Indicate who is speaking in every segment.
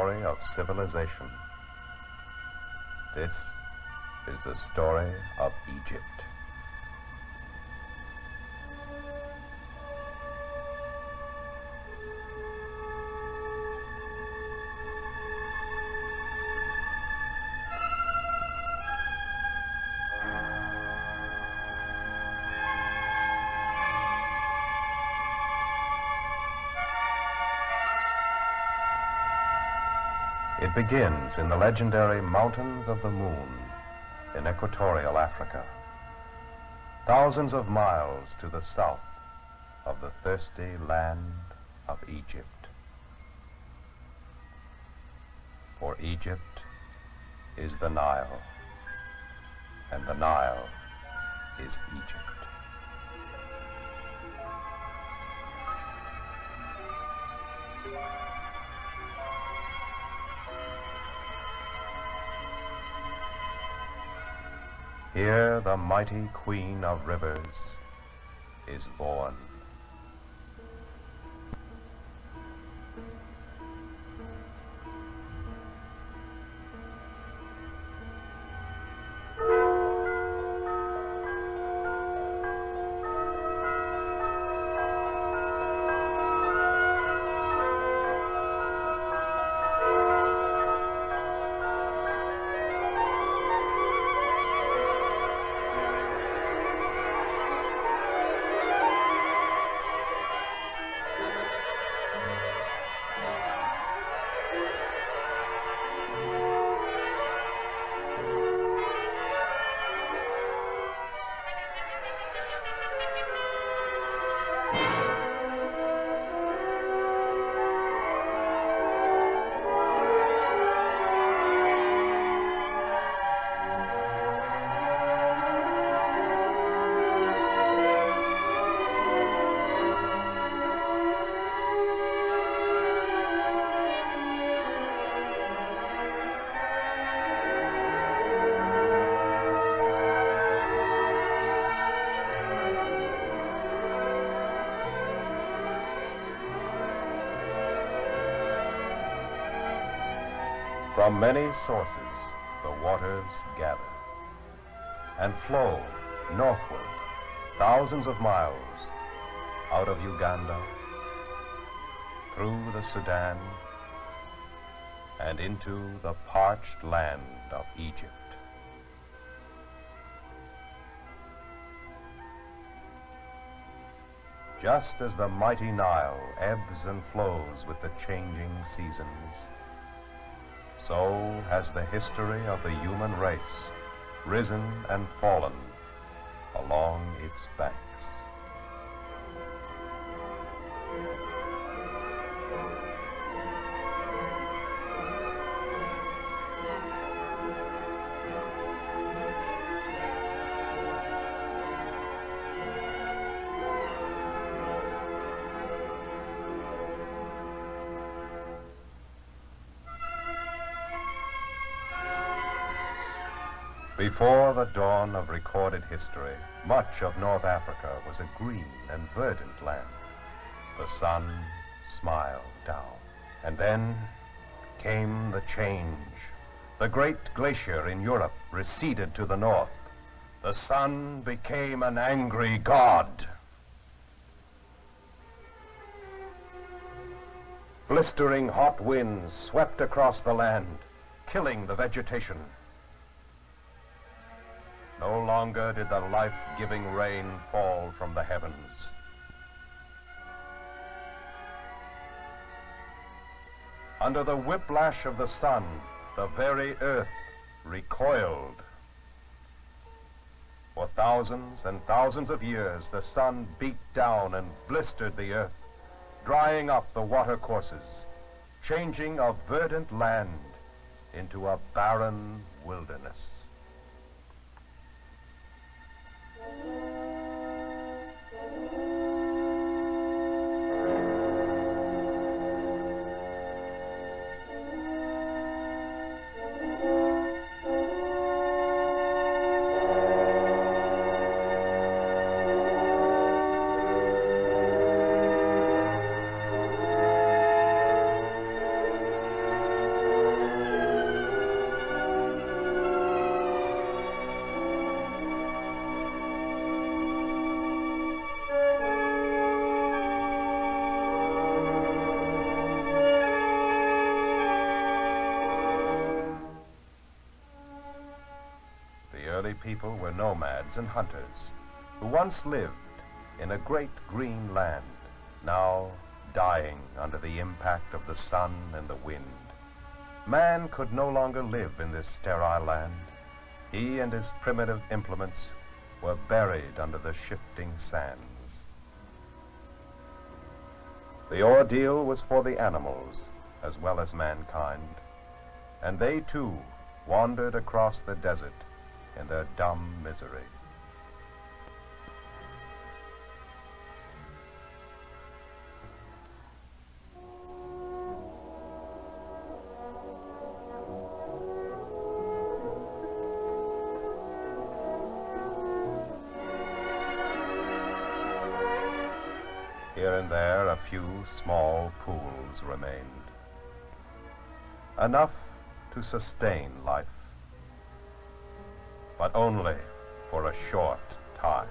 Speaker 1: story of civilization. This is the story of Egypt. It begins in the legendary Mountains of the Moon in equatorial Africa, thousands of miles to the south of the thirsty land of Egypt. For Egypt is the Nile, and the Nile is Egypt. Here the mighty Queen of Rivers is born. From many sources the waters gather and flow northward thousands of miles out of Uganda, through the Sudan, and into the parched land of Egypt. Just as the mighty Nile ebbs and flows with the changing seasons, so has the history of the human race risen and fallen along its banks. Before the dawn of recorded history, much of North Africa was a green and verdant land. The sun smiled down. And then came the change. The great glacier in Europe receded to the north. The sun became an angry god. Blistering hot winds swept across the land, killing the vegetation. No longer did the life-giving rain fall from the heavens. Under the whiplash of the sun, the very earth recoiled. For thousands and thousands of years, the sun beat down and blistered the earth, drying up the watercourses, changing a verdant land into a barren wilderness. early people were nomads and hunters who once lived in a great green land, now dying under the impact of the sun and the wind. Man could no longer live in this sterile land. He and his primitive implements were buried under the shifting sands. The ordeal was for the animals as well as mankind, and they too wandered across the desert in their dumb misery. Here and there, a few small pools remained, enough to sustain life, but only for a short time.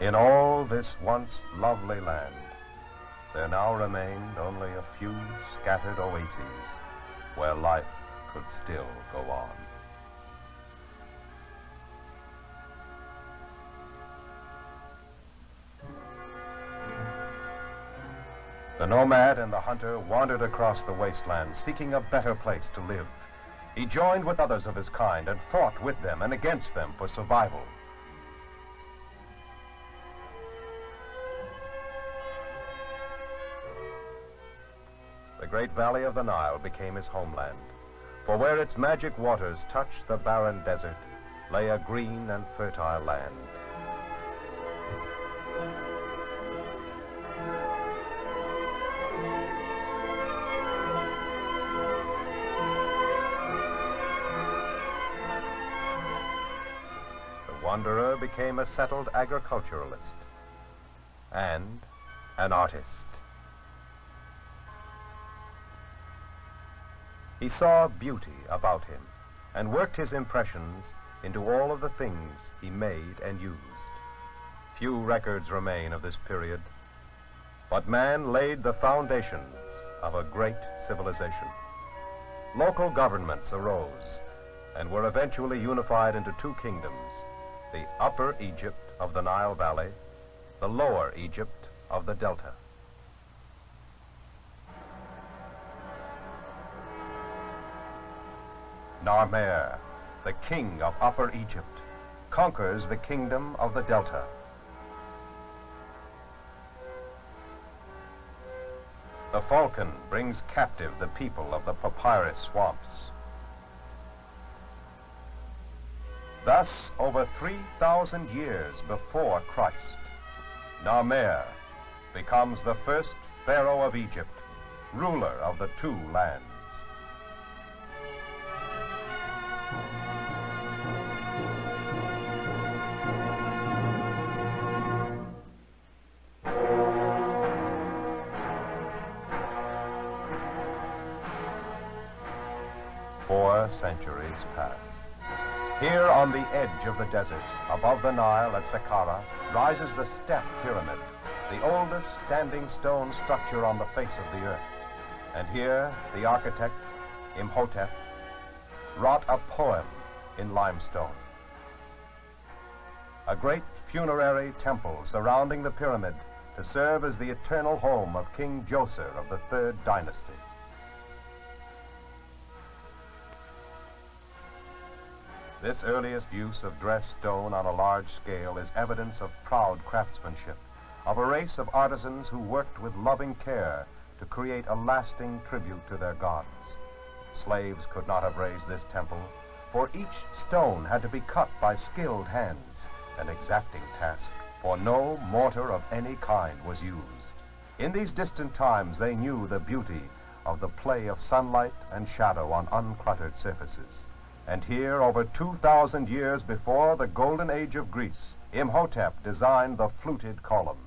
Speaker 1: In all this once lovely land, there now remained only a few scattered oases where life could still go on. The nomad and the hunter wandered across the wasteland, seeking a better place to live. He joined with others of his kind and fought with them and against them for survival. The great valley of the Nile became his homeland, for where its magic waters touched the barren desert lay a green and fertile land. The wanderer became a settled agriculturalist and an artist. He saw beauty about him and worked his impressions into all of the things he made and used. Few records remain of this period, but man laid the foundations of a great civilization. Local governments arose and were eventually unified into two kingdoms, the Upper Egypt of the Nile Valley, the Lower Egypt of the Delta. Narmer, the king of Upper Egypt, conquers the kingdom of the Delta. The falcon brings captive the people of the papyrus swamps. Thus, over 3,000 years before Christ, Narmer becomes the first pharaoh of Egypt, ruler of the two lands. Centuries pass. Here on the edge of the desert, above the Nile at Saqqara, rises the Step Pyramid, the oldest standing stone structure on the face of the earth. And here, the architect, Imhotep, wrought a poem in limestone. A great funerary temple surrounding the pyramid to serve as the eternal home of King Djoser of the Third Dynasty. This earliest use of dressed stone on a large scale is evidence of proud craftsmanship, of a race of artisans who worked with loving care to create a lasting tribute to their gods. Slaves could not have raised this temple, for each stone had to be cut by skilled hands, an exacting task, for no mortar of any kind was used. In these distant times, they knew the beauty of the play of sunlight and shadow on uncluttered surfaces. And here, over 2,000 years before the Golden Age of Greece, Imhotep designed the fluted column.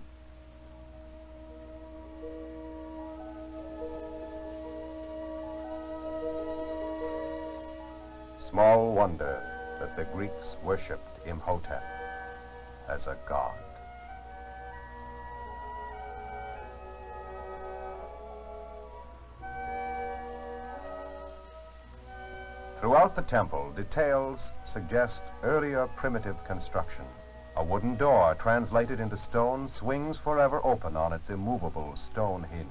Speaker 1: Small wonder that the Greeks worshipped Imhotep as a god. Throughout the temple, details suggest earlier primitive construction. A wooden door translated into stone swings forever open on its immovable stone hinge.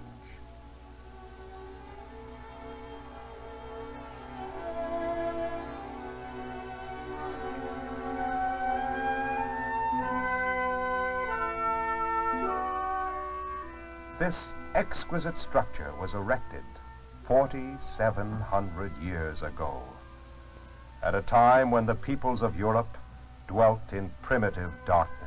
Speaker 1: This exquisite structure was erected 4,700 years ago, at a time when the peoples of Europe dwelt in primitive darkness.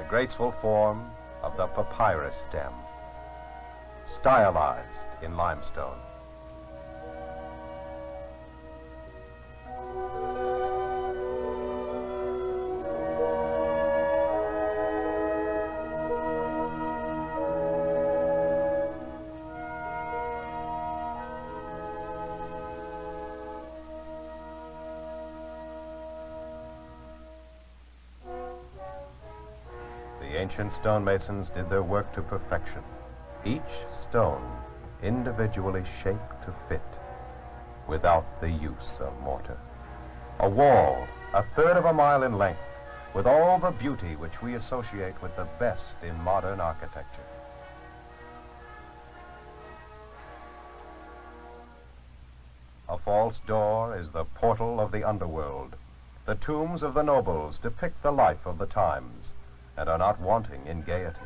Speaker 1: Graceful form of the papyrus stem, stylized in limestone. The ancient stonemasons did their work to perfection, each stone individually shaped to fit, without the use of mortar. A wall, a third of a mile in length, with all the beauty which we associate with the best in modern architecture. A false door is the portal of the underworld. The tombs of the nobles depict the life of the times, and are not wanting in gaiety.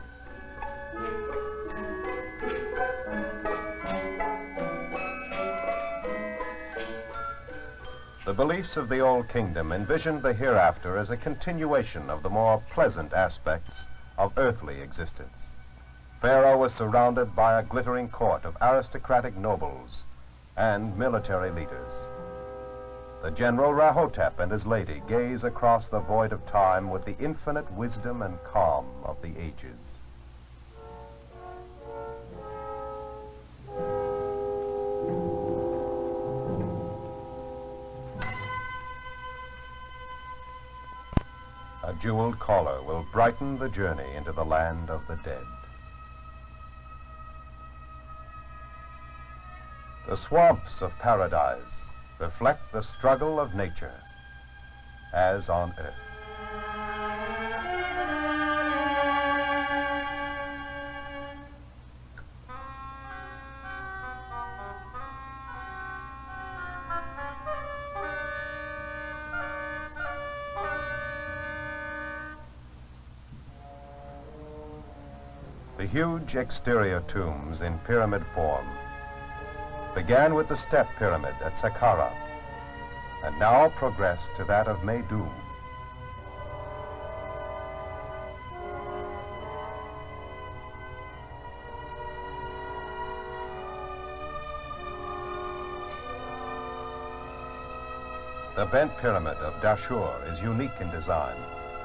Speaker 1: The beliefs of the Old Kingdom envisioned the hereafter as a continuation of the more pleasant aspects of earthly existence. Pharaoh was surrounded by a glittering court of aristocratic nobles and military leaders. The General Rahotep and his lady gaze across the void of time with the infinite wisdom and calm of the ages. A jeweled collar will brighten the journey into the land of the dead. The swamps of paradise reflect the struggle of nature, as on earth. The huge exterior tombs in pyramid form began with the step pyramid at Saqqara and now progressed to that of Meidum. The bent pyramid of Dashur is unique in design,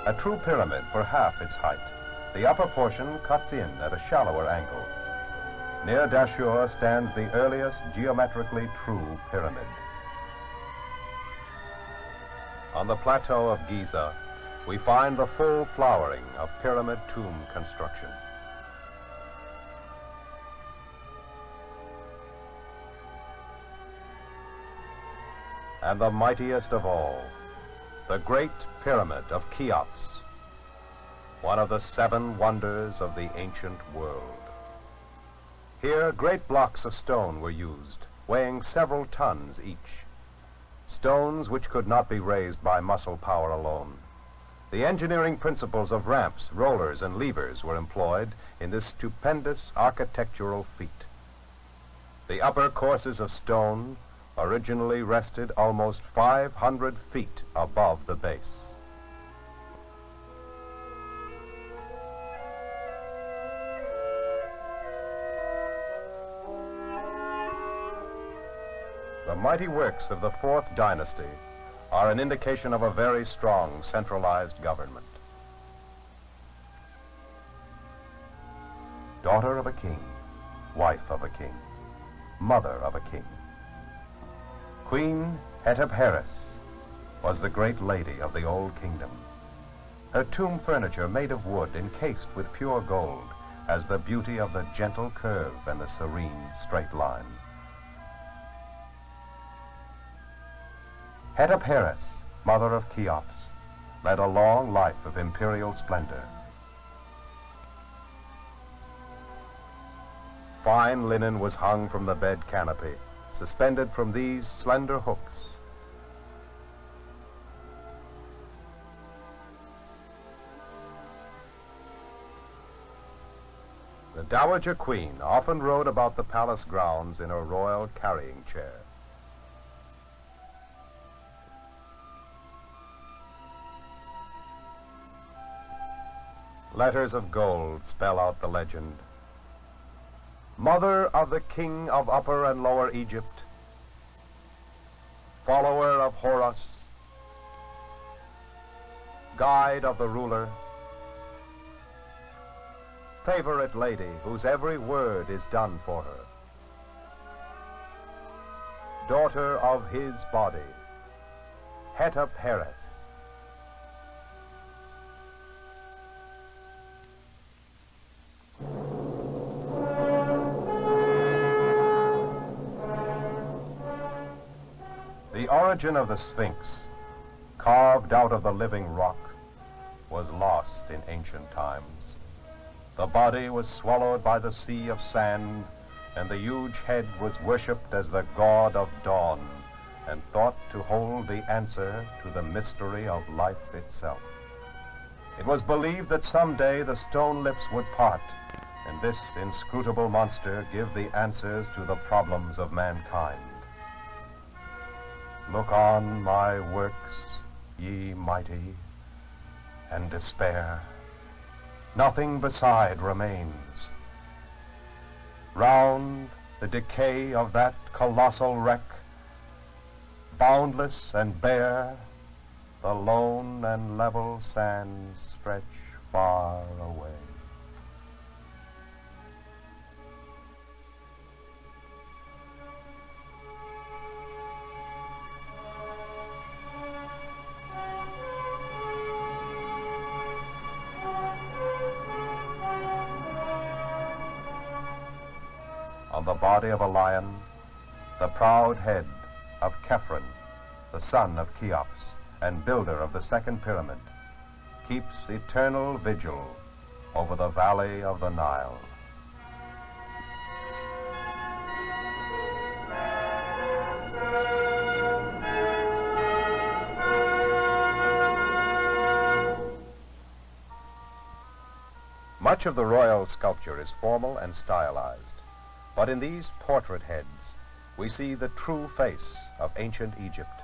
Speaker 1: a true pyramid for half its height. The upper portion cuts in at a shallower angle. Near Dashur stands the earliest geometrically true pyramid. On the plateau of Giza, we find the full flowering of pyramid tomb construction. And the mightiest of all, the Great Pyramid of Cheops, one of the 7 wonders of the ancient world. Here, great blocks of stone were used, weighing several tons each. Stones which could not be raised by muscle power alone. The engineering principles of ramps, rollers, and levers were employed in this stupendous architectural feat. The upper courses of stone originally rested almost 500 feet above the base. The mighty works of the Fourth Dynasty are an indication of a very strong centralized government. Daughter of a king, wife of a king, mother of a king. Queen Hetepheres was the great lady of the old kingdom. Her tomb furniture made of wood encased with pure gold has the beauty of the gentle curve and the serene straight line. Hetepheres, mother of Cheops, led a long life of imperial splendor. Fine linen was hung from the bed canopy, suspended from these slender hooks. The Dowager Queen often rode about the palace grounds in a royal carrying chair. Letters of gold spell out the legend. Mother of the king of Upper and Lower Egypt, follower of Horus, guide of the ruler, favorite lady whose every word is done for her, daughter of his body, Hetepheres. The origin of the Sphinx, carved out of the living rock, was lost in ancient times. The body was swallowed by the sea of sand, and the huge head was worshipped as the god of dawn, and thought to hold the answer to the mystery of life itself. It was believed that someday the stone lips would part, and this inscrutable monster give the answers to the problems of mankind. Look on my works, ye mighty, and despair. Nothing beside remains. Round the decay of that colossal wreck, boundless and bare, the lone and level sands stretch far away. On the body of a lion, the proud head of Khephren, the son of Cheops and builder of the second pyramid, keeps eternal vigil over the valley of the Nile. Much of the royal sculpture is formal and stylized. But in these portrait heads, we see the true face of ancient Egypt,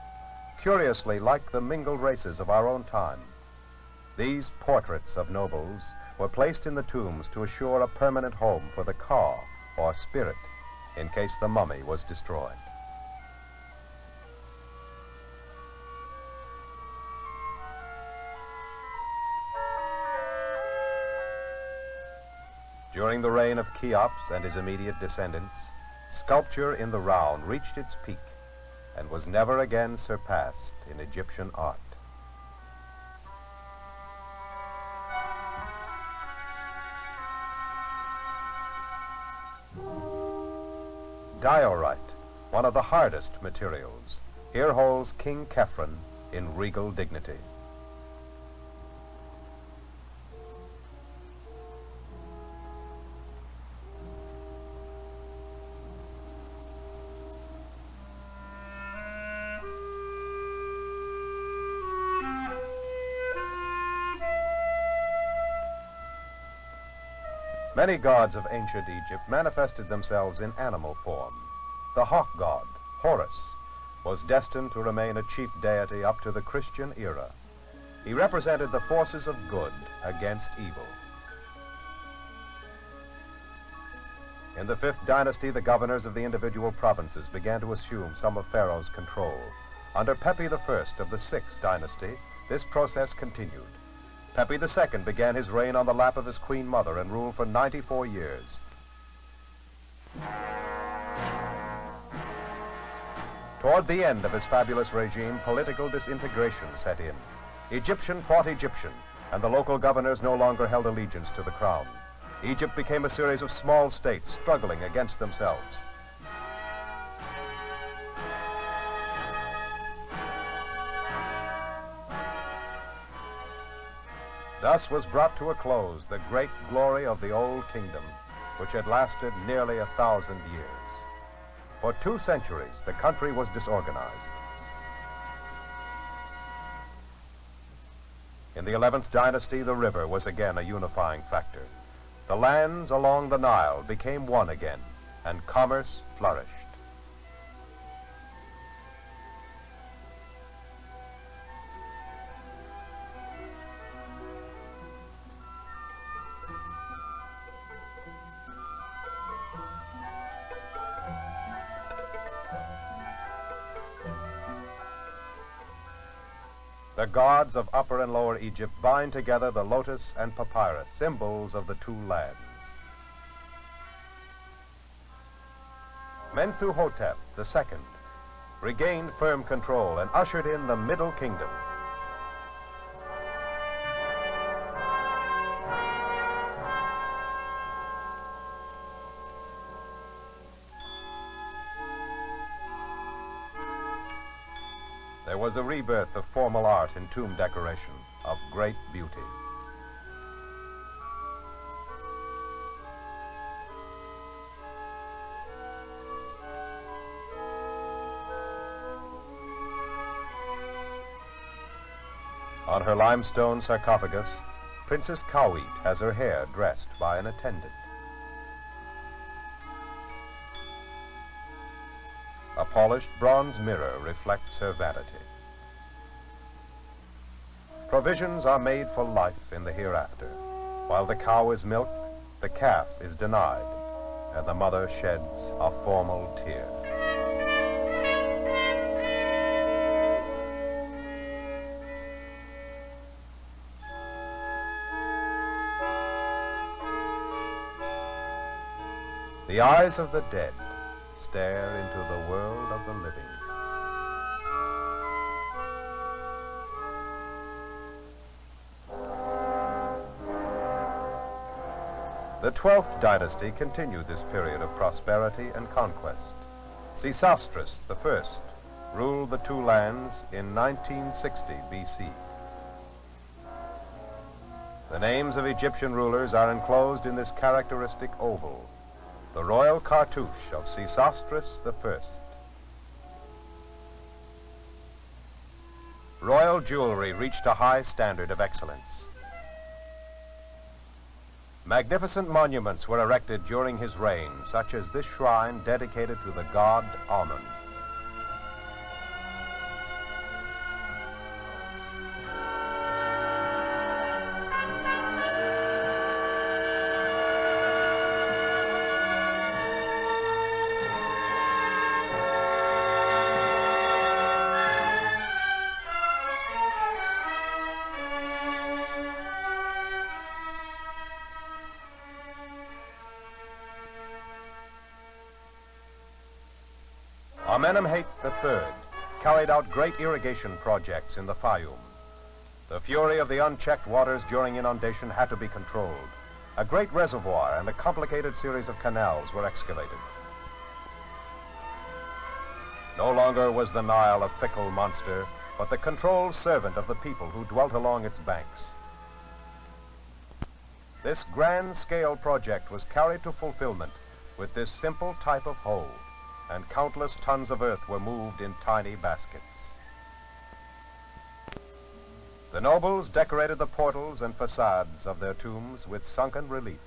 Speaker 1: curiously like the mingled races of our own time. These portraits of nobles were placed in the tombs to assure a permanent home for the ka, or spirit, in case the mummy was destroyed. During the reign of Cheops and his immediate descendants, sculpture in the round reached its peak and was never again surpassed in Egyptian art. Diorite, one of the hardest materials, here holds King Khephren in regal dignity. Many gods of ancient Egypt manifested themselves in animal form. The hawk god, Horus, was destined to remain a chief deity up to the Christian era. He represented the forces of good against evil. In the 5th dynasty, the governors of the individual provinces began to assume some of Pharaoh's control. Under Pepi I of the 6th dynasty, this process continued. Pepi II began his reign on the lap of his queen mother and ruled for 94 years. Toward the end of his fabulous regime, political disintegration set in. Egyptian fought Egyptian, and the local governors no longer held allegiance to the crown. Egypt became a series of small states struggling against themselves. Thus was brought to a close the great glory of the Old Kingdom, which had lasted nearly 1,000 years. For 2 centuries, the country was disorganized. In the 11th dynasty, the river was again a unifying factor. The lands along the Nile became one again, and commerce flourished. The gods of Upper and Lower Egypt bind together the lotus and papyrus, symbols of the 2 lands. Mentuhotep II regained firm control and ushered in the Middle Kingdom. There was a rebirth of formal art in tomb decoration of great beauty. On her limestone sarcophagus, Princess Kawit has her hair dressed by an attendant. A polished bronze mirror reflects her vanity. Provisions are made for life in the hereafter. While the cow is milked, the calf is denied, and the mother sheds a formal tear. The eyes of the dead stare into the world of the living. The 12th dynasty continued this period of prosperity and conquest. Sesostris I ruled the 2 lands in 1960 BC. The names of Egyptian rulers are enclosed in this characteristic oval, the royal cartouche of Sesostris I. Royal jewelry reached a high standard of excellence. Magnificent monuments were erected during his reign, such as this shrine dedicated to the god Amun. Amenemhat III carried out great irrigation projects in the Fayum. The fury of the unchecked waters during inundation had to be controlled. A great reservoir and a complicated series of canals were excavated. No longer was the Nile a fickle monster, but the controlled servant of the people who dwelt along its banks. This grand-scale project was carried to fulfillment with this simple type of hoe, and countless tons of earth were moved in tiny baskets. The nobles decorated the portals and facades of their tombs with sunken relief.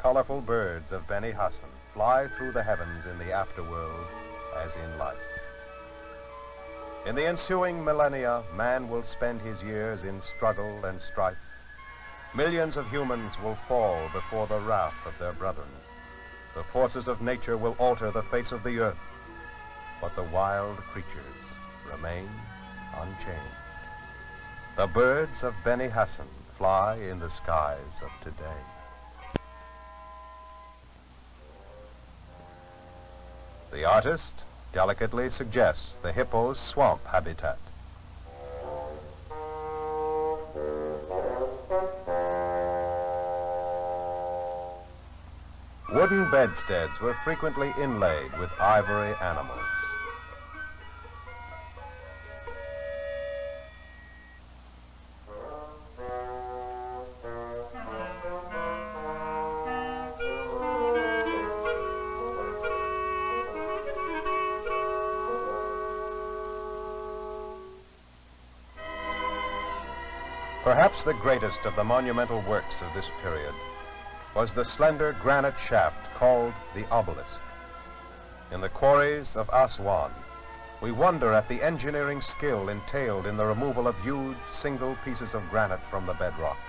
Speaker 1: colorful birds of Beni Hassan fly through the heavens in the afterworld as in life. In the ensuing millennia, man will spend his years in struggle and strife. Millions of humans will fall before the wrath of their brethren. The forces of nature will alter the face of the earth, but the wild creatures remain unchanged. The birds of Beni Hassan fly in the skies of today. The artist delicately suggests the hippo's swamp habitat. Wooden bedsteads were frequently inlaid with ivory animals. Perhaps the greatest of the monumental works of this period was the slender granite shaft called the obelisk. In the quarries of Aswan, we wonder at the engineering skill entailed in the removal of huge single pieces of granite from the bedrock.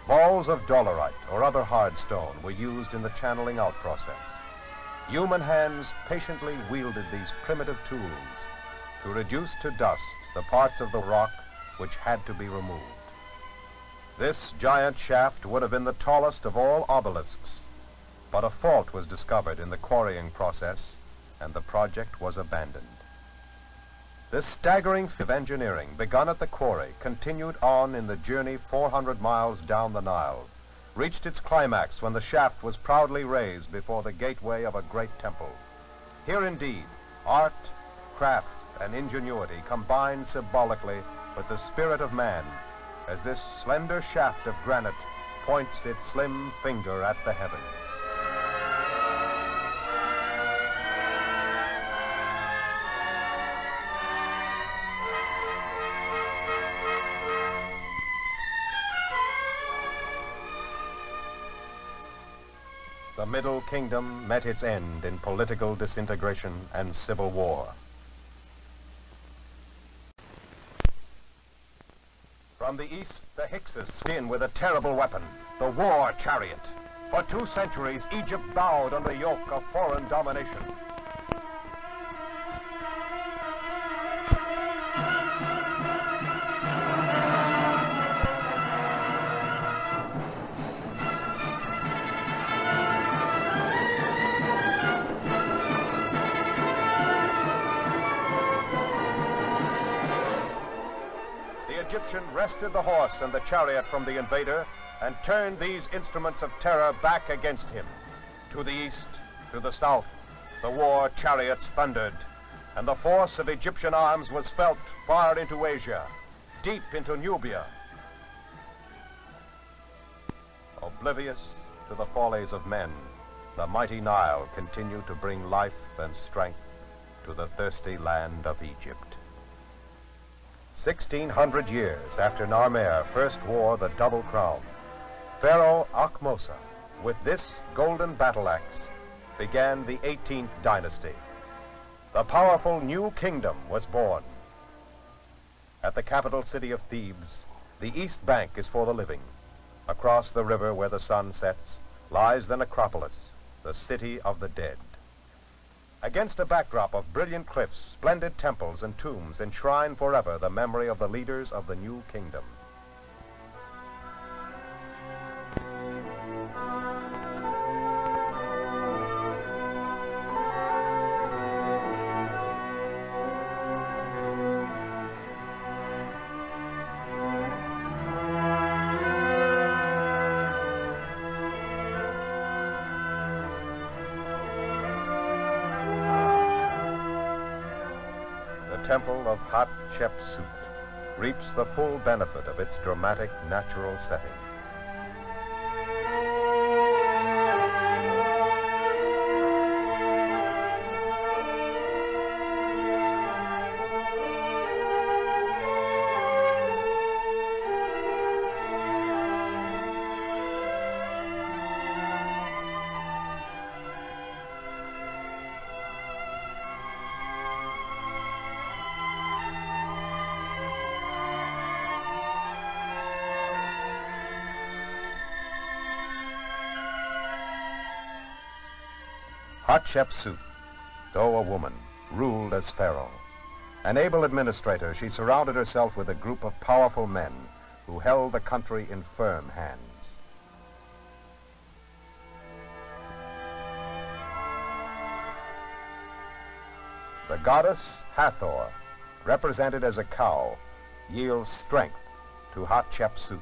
Speaker 1: Balls of dolerite or other hard stone were used in the channeling out process. Human hands patiently wielded these primitive tools to reduce to dust the parts of the rock which had to be removed. This giant shaft would have been the tallest of all obelisks, but a fault was discovered in the quarrying process, and the project was abandoned. This staggering feat of engineering, begun at the quarry, continued on in the journey 400 miles down the Nile, reached its climax when the shaft was proudly raised before the gateway of a great temple. Here indeed, art, craft, and ingenuity combined symbolically with the spirit of man as this slender shaft of granite points its slim finger at the heavens. The Middle Kingdom met its end in political disintegration and civil war. From the east, the Hyksos in with a terrible weapon, the war chariot. For 2 centuries, Egypt bowed under the yoke of foreign domination. The Egyptian wrested the horse and the chariot from the invader and turned these instruments of terror back against him. To the east, to the south, the war chariots thundered, and the force of Egyptian arms was felt far into Asia, deep into Nubia. Oblivious to the follies of men, the mighty Nile continued to bring life and strength to the thirsty land of Egypt. 1,600 years after Narmer first wore the double crown, Pharaoh Akhmosa, with this golden battle axe, began the 18th dynasty. The powerful new kingdom was born. At the capital city of Thebes, the East Bank is for the living. Across the river where the sun sets lies the necropolis, the city of the dead. Against a backdrop of brilliant cliffs, splendid temples and tombs enshrine forever the memory of the leaders of the new kingdom. The temple of Hatshepsut reaps the full benefit of its dramatic natural setting. Hatshepsut, though a woman, ruled as pharaoh. An able administrator, she surrounded herself with a group of powerful men who held the country in firm hands. The goddess Hathor, represented as a cow, yields strength to Hatshepsut.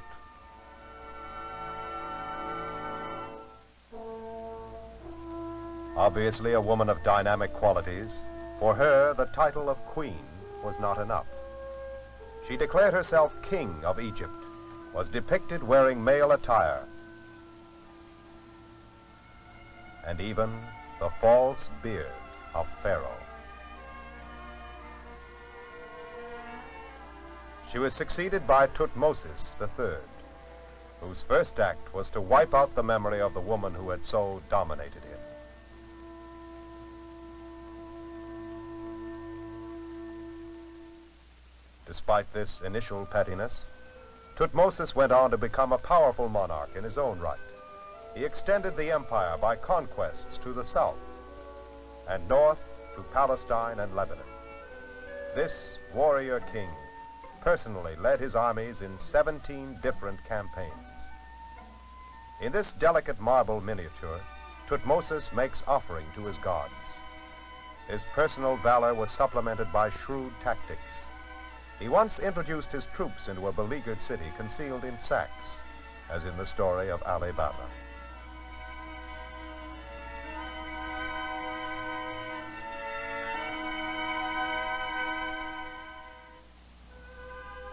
Speaker 1: Obviously a woman of dynamic qualities, for her the title of queen was not enough. She declared herself king of Egypt, was depicted wearing male attire, and even the false beard of Pharaoh. She was succeeded by Tutmosis III, whose first act was to wipe out the memory of the woman who had so dominated him. Despite this initial pettiness, Tutmosis went on to become a powerful monarch in his own right. He extended the empire by conquests to the south and north to Palestine and Lebanon. This warrior king personally led his armies in 17 different campaigns. In this delicate marble miniature, Tutmosis makes offering to his gods. His personal valor was supplemented by shrewd tactics. He once introduced his troops into a beleaguered city concealed in sacks, as in the story of Ali Baba.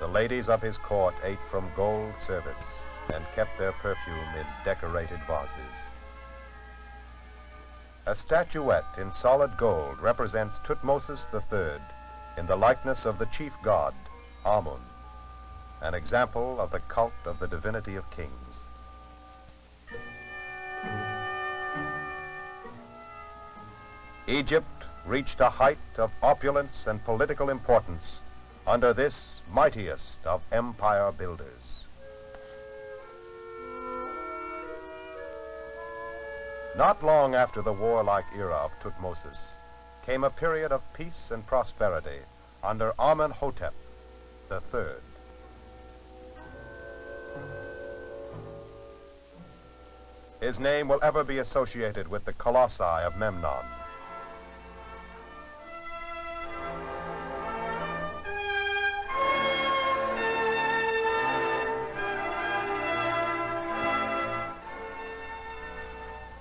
Speaker 1: The ladies of his court ate from gold service and kept their perfume in decorated vases. A statuette in solid gold represents Tutmosis III in the likeness of the chief god, Amun, an example of the cult of the divinity of kings. Egypt reached a height of opulence and political importance under this mightiest of empire builders. Not long after the warlike era of Tutmosis came a period of peace and prosperity under Amenhotep III. His name will ever be associated with the colossi of Memnon.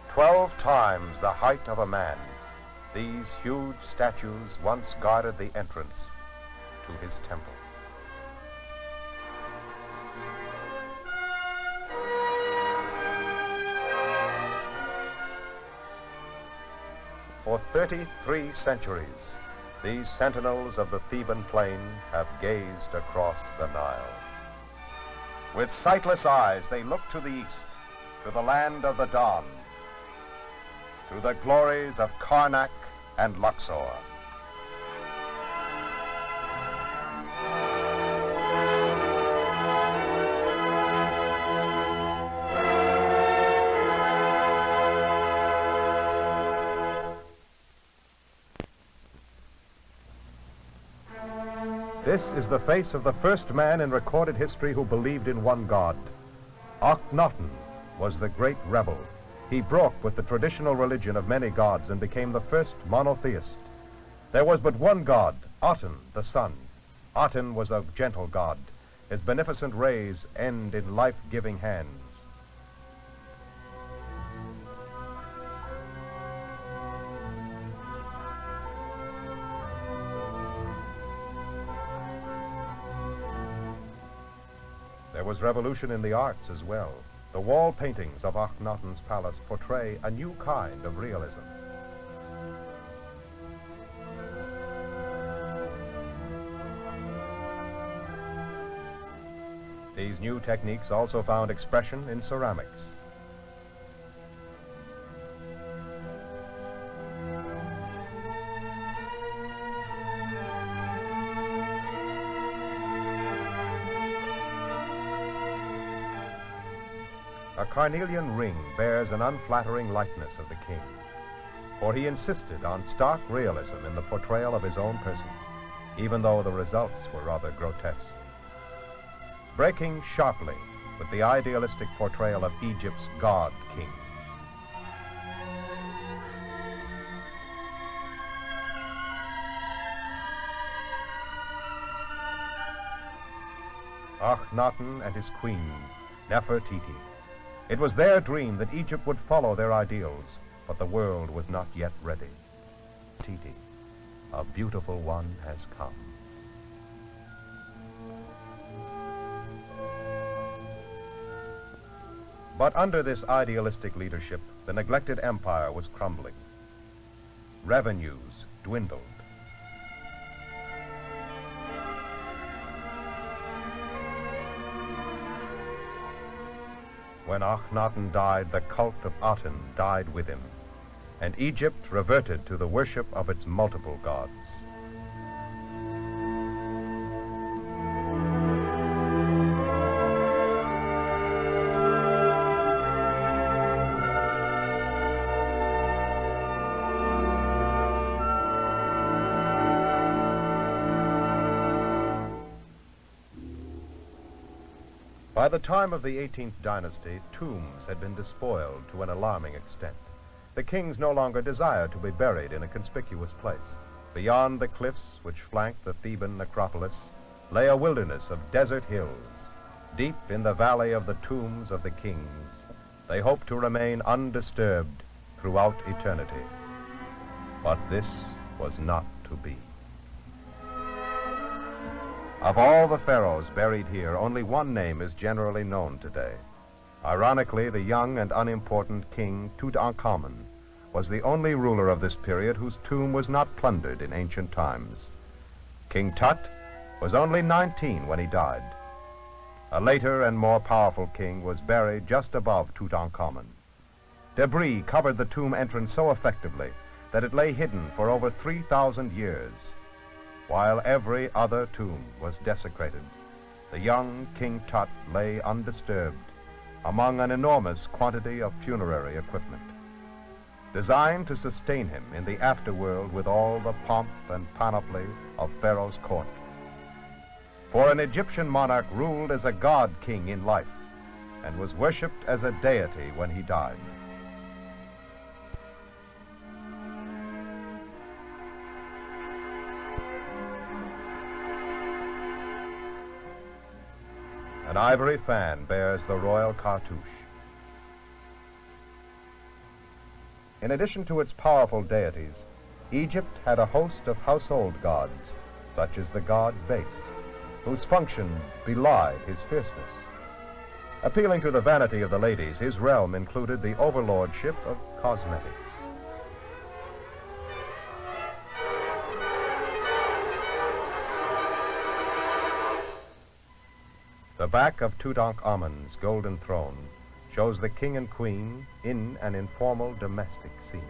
Speaker 1: "12 times the height of a man, these huge statues once guarded the entrance to his temple." For 33 centuries, these sentinels of the Theban plain have gazed across the Nile. With sightless eyes, they look to the east, to the land of the dawn, to the glories of Karnak and Luxor. This is the face of the first man in recorded history who believed in one God. Akhenaten was the great rebel. He broke with the traditional religion of many gods and became the first monotheist. There was but one God, Aten, the sun. Aten was a gentle god. His beneficent rays end in life-giving hands. There was revolution in the arts as well. The wall paintings of Akhenaten's palace portray a new kind of realism. These new techniques also found expression in ceramics. A carnelian ring bears an unflattering likeness of the king. for he insisted on stark realism in the portrayal of his own person, even though the results were rather grotesque. Breaking sharply with the idealistic portrayal of Egypt's god kings. Akhenaten and his queen, Nefertiti. It was their dream that Egypt would follow their ideals, but the world was not yet ready. Titi, a beautiful one has come. But under this idealistic leadership, the neglected empire was crumbling. Revenues dwindled. When Akhenaten died, the cult of Aten died with him, and Egypt reverted to the worship of its multiple gods. By the time of the 18th dynasty, tombs had been despoiled to an alarming extent. The kings no longer desired to be buried in a conspicuous place. Beyond the cliffs which flanked the Theban necropolis lay a wilderness of desert hills. Deep in the valley of the tombs of the kings, they hoped to remain undisturbed throughout eternity. But this was not to be. Of all the pharaohs buried here, only one name is generally known today. Ironically, the young and unimportant king Tutankhamun was the only ruler of this period whose tomb was not plundered in ancient times. King Tut was only 19 when he died. A later and more powerful king was buried just above Tutankhamun. Debris covered the tomb entrance so effectively that it lay hidden for over 3,000 years. While every other tomb was desecrated, the young King Tut lay undisturbed among an enormous quantity of funerary equipment, designed to sustain him in the afterworld with all the pomp and panoply of Pharaoh's court. For an Egyptian monarch ruled as a god king in life and was worshipped as a deity when he died. An ivory fan bears the royal cartouche. In addition to its powerful deities, Egypt had a host of household gods, such as the god Base, whose function belied his fierceness. Appealing to the vanity of the ladies, his realm included the overlordship of cosmetics. The back of Tutankhamun's golden throne shows the king and queen in an informal domestic scene.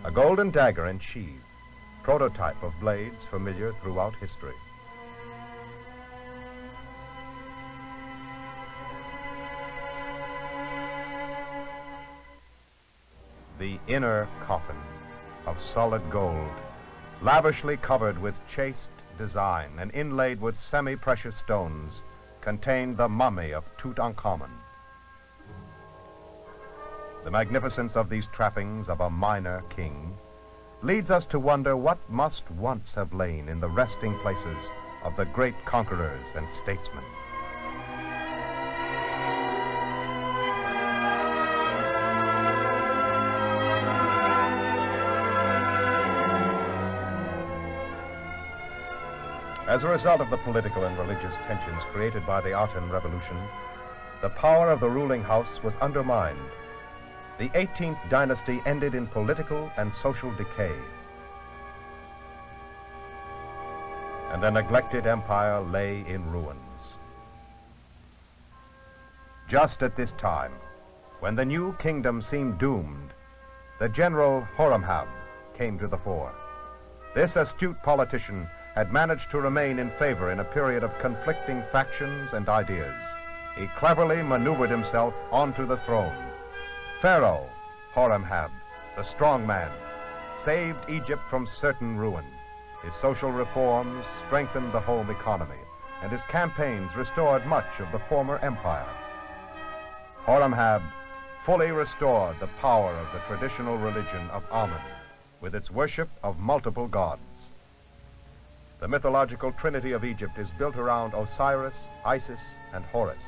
Speaker 1: A golden dagger and sheath, prototype of blades familiar throughout history. The inner coffin of solid gold, lavishly covered with chaste design and inlaid with semi-precious stones, contained the mummy of Tutankhamun. The magnificence of these trappings of a minor king leads us to wonder what must once have lain in the resting places of the great conquerors and statesmen. As a result of the political and religious tensions created by the Aten Revolution, the power of the ruling house was undermined. The 18th dynasty ended in political and social decay, and the neglected empire lay in ruins. Just at this time, when the new kingdom seemed doomed, the general Horemhab came to the fore. This astute politician had managed to remain in favor in a period of conflicting factions and ideas. He cleverly maneuvered himself onto the throne. Pharaoh Horemheb, the strong man, saved Egypt from certain ruin. His social reforms strengthened the home economy, and his campaigns restored much of the former empire. Horemheb fully restored the power of the traditional religion of Amun, with its worship of multiple gods. The mythological trinity of Egypt is built around Osiris, Isis, and Horus.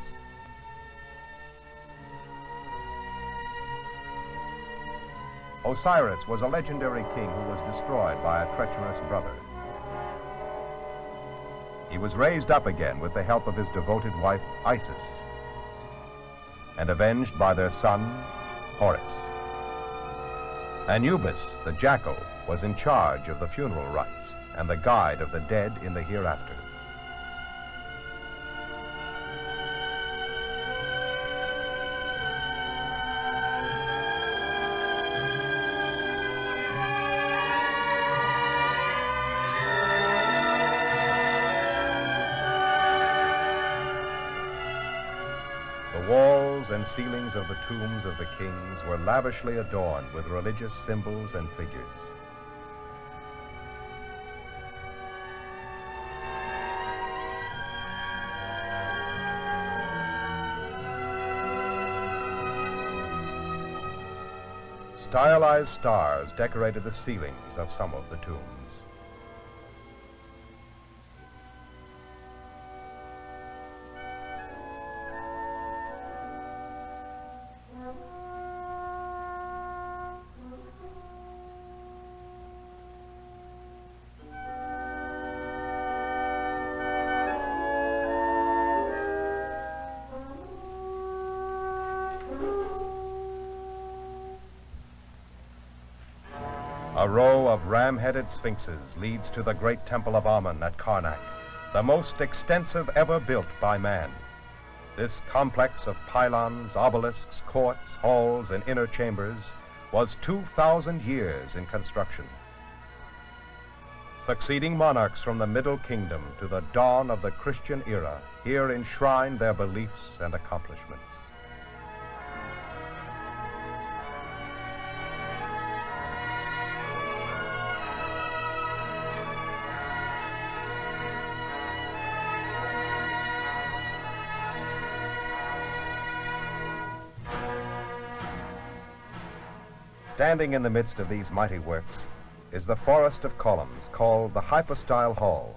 Speaker 1: Osiris was a legendary king who was destroyed by a treacherous brother. He was raised up again with the help of his devoted wife, Isis, and avenged by their son, Horus. Anubis, the jackal, was in charge of the funeral rites and the guide of the dead in the hereafter. The walls and ceilings of the tombs of the kings were lavishly adorned with religious symbols and figures. Stylized stars decorated the ceilings of some of the tombs. A row of ram-headed sphinxes leads to the great temple of Amun at Karnak, the most extensive ever built by man. This complex of pylons, obelisks, courts, halls, and inner chambers was 2,000 years in construction. Succeeding monarchs from the Middle Kingdom to the dawn of the Christian era here enshrined their beliefs and accomplishments. Standing in the midst of these mighty works is the forest of columns called the Hypostyle Hall.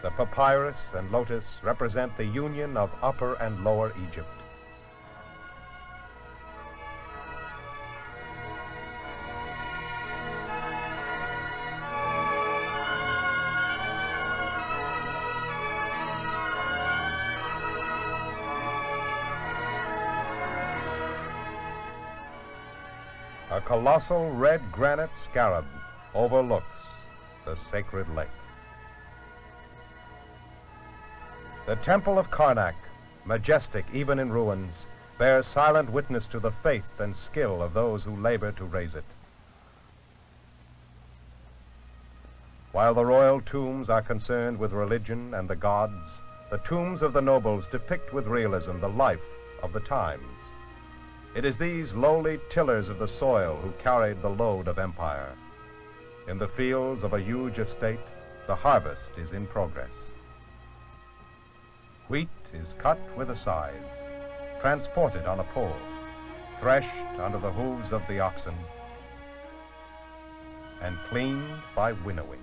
Speaker 1: The papyrus and lotus represent the union of Upper and Lower Egypt. A colossal red granite scarab overlooks the sacred lake. The Temple of Karnak, majestic even in ruins, bears silent witness to the faith and skill of those who labor to raise it. While the royal tombs are concerned with religion and the gods, the tombs of the nobles depict with realism the life of the times. It is these lowly tillers of the soil who carried the load of empire. In the fields of a huge estate, the harvest is in progress. Wheat is cut with a scythe, transported on a pole, threshed under the hooves of the oxen, and cleaned by winnowing.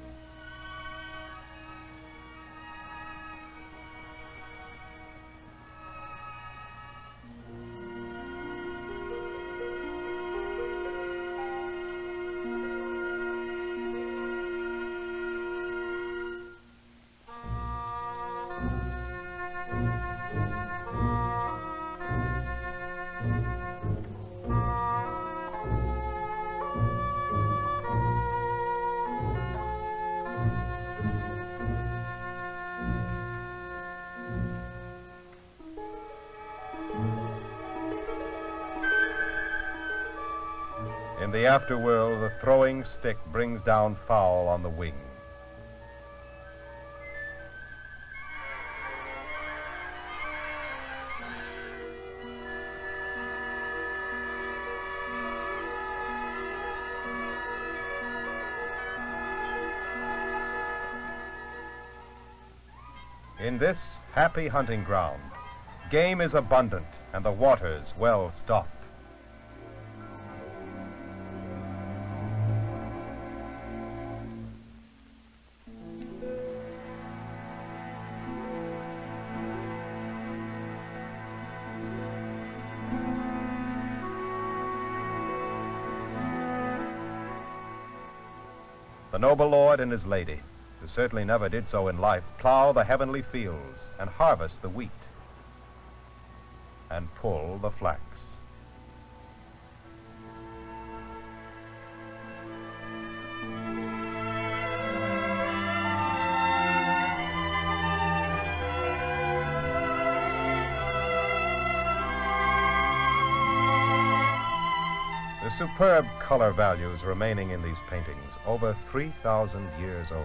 Speaker 1: In the afterworld, the throwing stick brings down fowl on the wing. In this happy hunting ground, game is abundant and the waters well stocked. The noble lord and his lady, who certainly never did so in life, plow the heavenly fields and harvest the wheat and pull the flax. The superb color values remaining in these paintings, over 3,000 years old,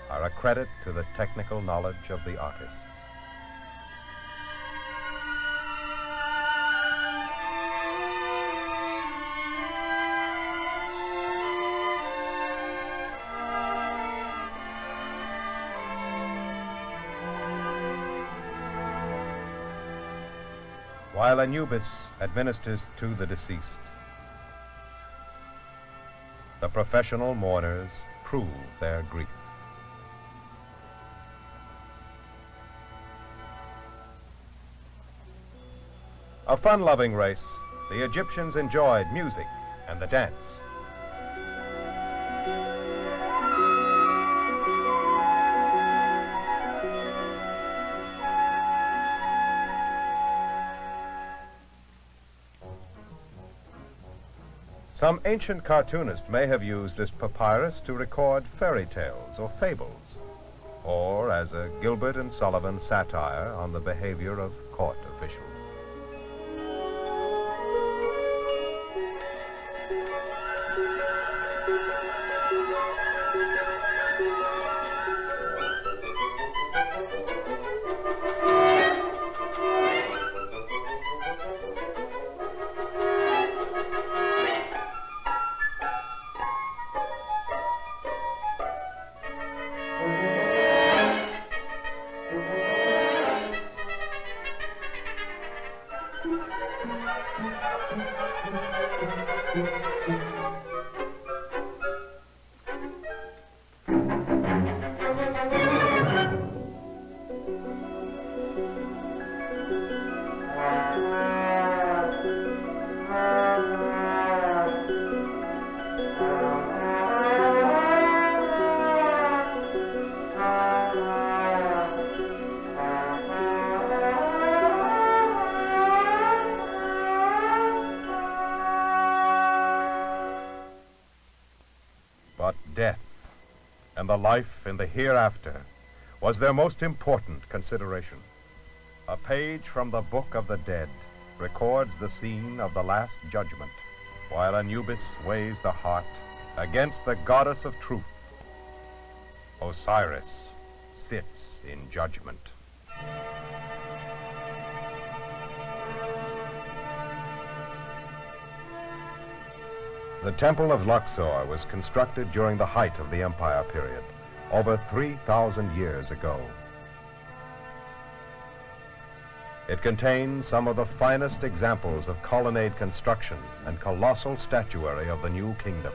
Speaker 1: are a credit to the technical knowledge of the artists. While Anubis administers to the deceased, the professional mourners prove their grief. A fun-loving race, the Egyptians enjoyed music and the dance. Some ancient cartoonist may have used this papyrus to record fairy tales or fables, or as a Gilbert and Sullivan satire on the behavior of court officials. But death and the life in the hereafter was their most important consideration. A page from the Book of the Dead records the scene of the Last Judgment, while Anubis weighs the heart against the goddess of truth. Osiris sits in judgment. The Temple of Luxor was constructed during the height of the Empire period, over 3,000 years ago. It contains some of the finest examples of colonnade construction and colossal statuary of the New Kingdom.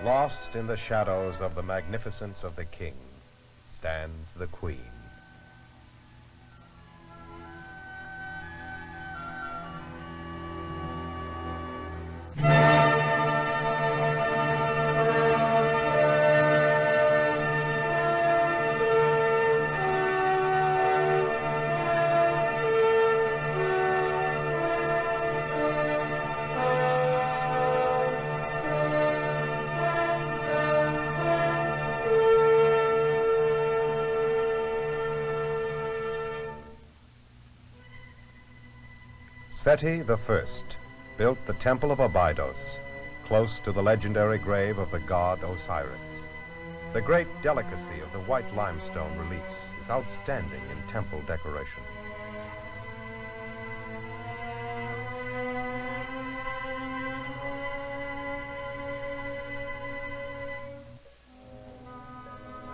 Speaker 1: Lost in the shadows of the magnificence of the king stands the queen. Seti I built the Temple of Abydos, close to the legendary grave of the god Osiris. The great delicacy of the white limestone reliefs is outstanding in temple decoration.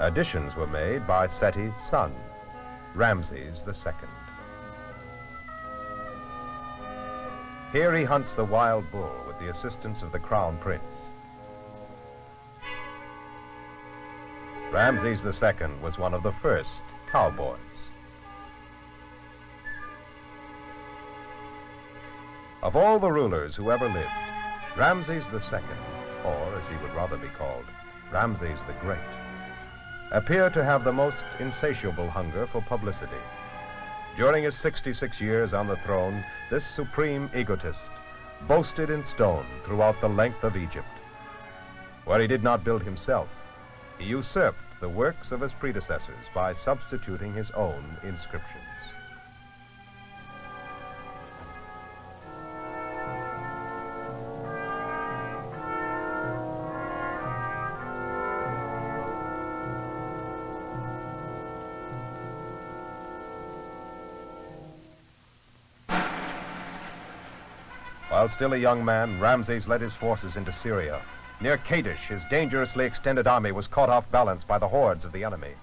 Speaker 1: Additions were made by Seti's son, Ramses II. Here he hunts the wild bull with the assistance of the crown prince. Ramses II was one of the first cowboys. Of all the rulers who ever lived, Ramses II, or as he would rather be called, Ramses the Great, appeared to have the most insatiable hunger for publicity. During his 66 years on the throne, this supreme egotist boasted in stone throughout the length of Egypt. Where he did not build himself, he usurped the works of his predecessors by substituting his own inscriptions. While still a young man, Ramses led his forces into Syria. Near Kadesh, his dangerously extended army was caught off balance by the hordes of the enemy.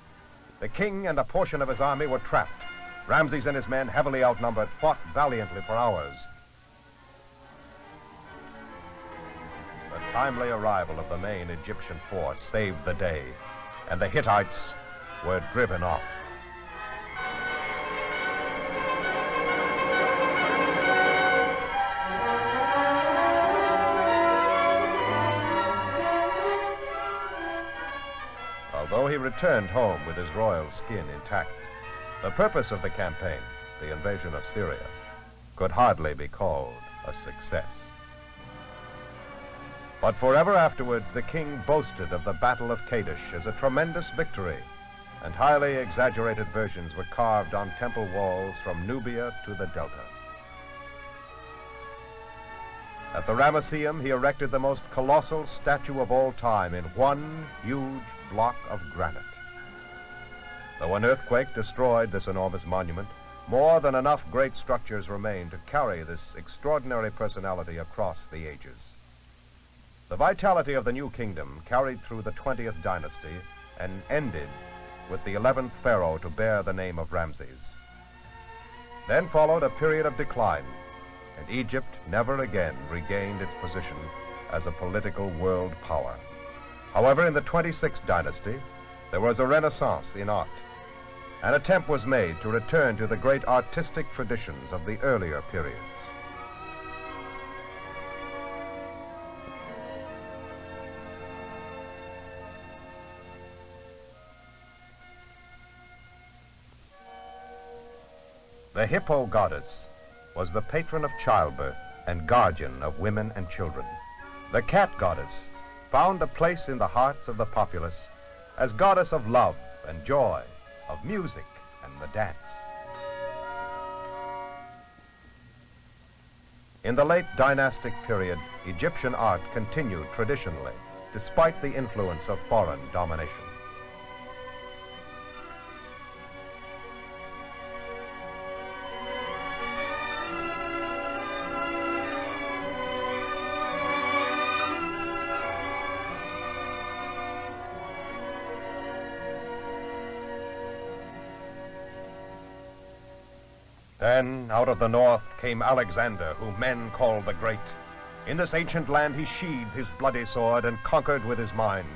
Speaker 1: The king and a portion of his army were trapped. Ramses and his men, heavily outnumbered, fought valiantly for hours. The timely arrival of the main Egyptian force saved the day, and the Hittites were driven off. Although he returned home with his royal skin intact, the purpose of the campaign, the invasion of Syria, could hardly be called a success. But forever afterwards, the king boasted of the Battle of Kadesh as a tremendous victory, and highly exaggerated versions were carved on temple walls from Nubia to the Delta. At the Ramesseum, he erected the most colossal statue of all time in one huge block of granite. Though an earthquake destroyed this enormous monument, more than enough great structures remain to carry this extraordinary personality across the ages. The vitality of the New Kingdom carried through the 20th dynasty and ended with the 11th pharaoh to bear the name of Ramses. Then followed a period of decline, and Egypt never again regained its position as a political world power. However, in the 26th dynasty, there was a renaissance in art. An attempt was made to return to the great artistic traditions of the earlier periods. The Hippo goddess was the patron of childbirth and guardian of women and children. The cat goddess found a place in the hearts of the populace as goddess of love and joy, of music and the dance. In the late dynastic period, Egyptian art continued traditionally, despite the influence of foreign domination. Then, out of the north came Alexander, whom men called the Great. In this ancient land he sheathed his bloody sword and conquered with his mind.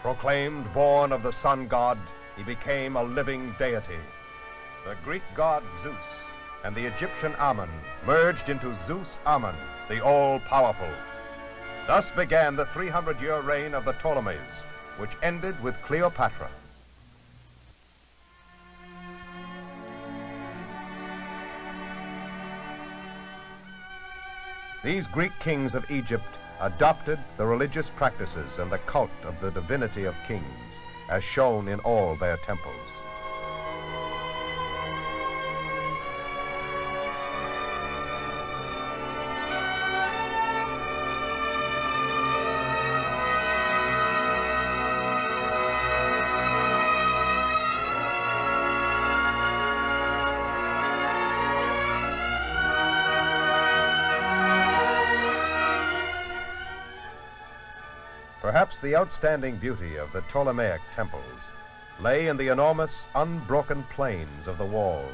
Speaker 1: Proclaimed born of the sun god, he became a living deity. The Greek god Zeus and the Egyptian Ammon merged into Zeus Ammon, the all-powerful. Thus began the 300-year reign of the Ptolemies, which ended with Cleopatra. These Greek kings of Egypt adopted the religious practices and the cult of the divinity of kings, as shown in all their temples. Perhaps the outstanding beauty of the Ptolemaic temples lay in the enormous, unbroken plains of the walls.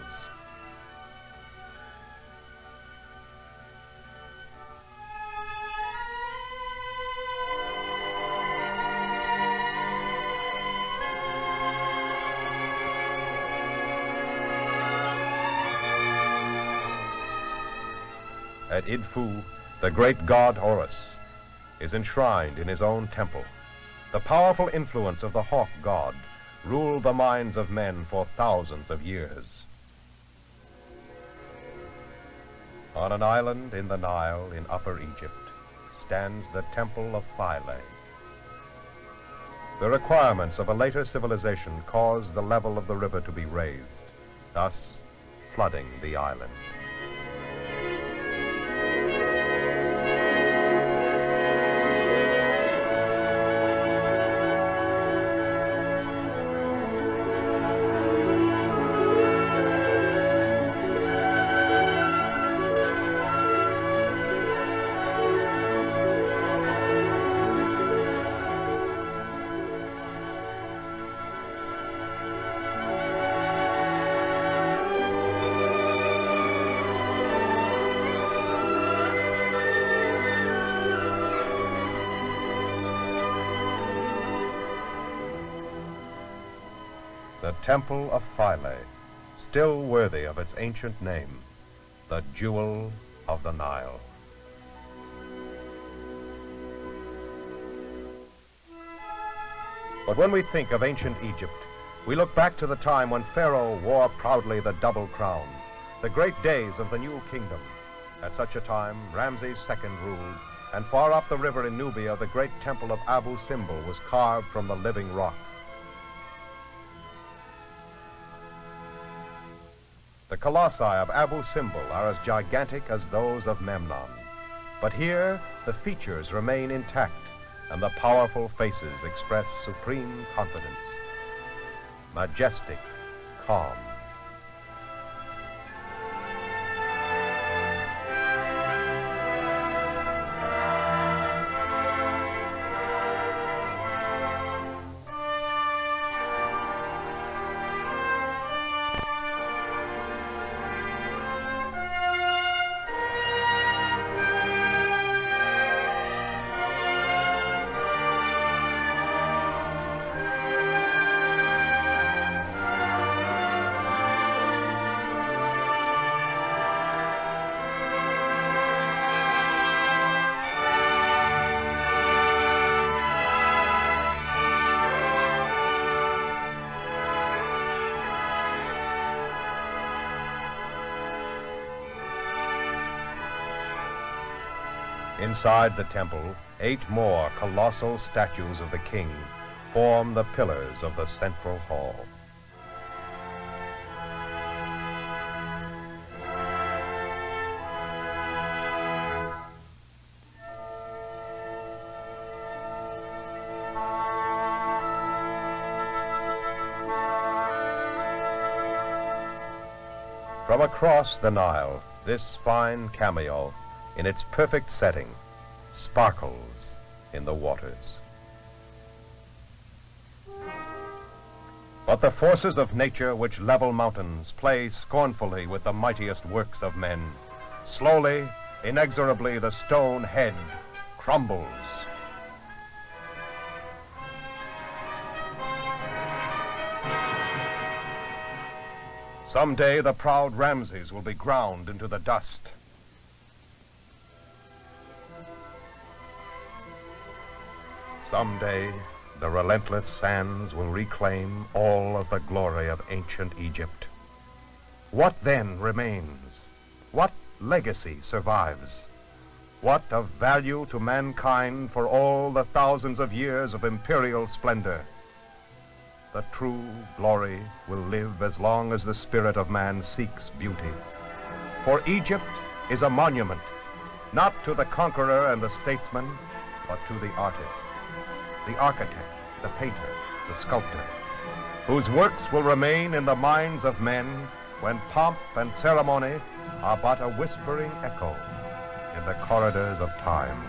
Speaker 1: At Idfu, the great god Horus is enshrined in his own temple. The powerful influence of the hawk god ruled the minds of men for thousands of years. On an island in the Nile in Upper Egypt stands the Temple of Philae. The requirements of a later civilization caused the level of the river to be raised, thus flooding the island. The Temple of Philae, still worthy of its ancient name, the Jewel of the Nile. But when we think of ancient Egypt, we look back to the time when Pharaoh wore proudly the double crown, the great days of the new kingdom. At such a time, Ramses II ruled, and far up the river in Nubia, the great temple of Abu Simbel was carved from the living rock. The colossi of Abu Simbel are as gigantic as those of Memnon. But here, the features remain intact, and the powerful faces express supreme confidence. Majestic, calm. Inside the temple, 8 more colossal statues of the king form the pillars of the central hall. From across the Nile, this fine cameo, in its perfect setting, sparkles in the waters. But the forces of nature which level mountains play scornfully with the mightiest works of men. Slowly, inexorably, the stone head crumbles. Someday the proud Ramses will be ground into the dust. Someday the relentless sands will reclaim all of the glory of ancient Egypt. What then remains? What legacy survives? What of value to mankind for all the thousands of years of imperial splendor? The true glory will live as long as the spirit of man seeks beauty. For Egypt is a monument, not to the conqueror and the statesman, but to the artist, the architect, the painter, the sculptor, whose works will remain in the minds of men when pomp and ceremony are but a whispering echo in the corridors of time.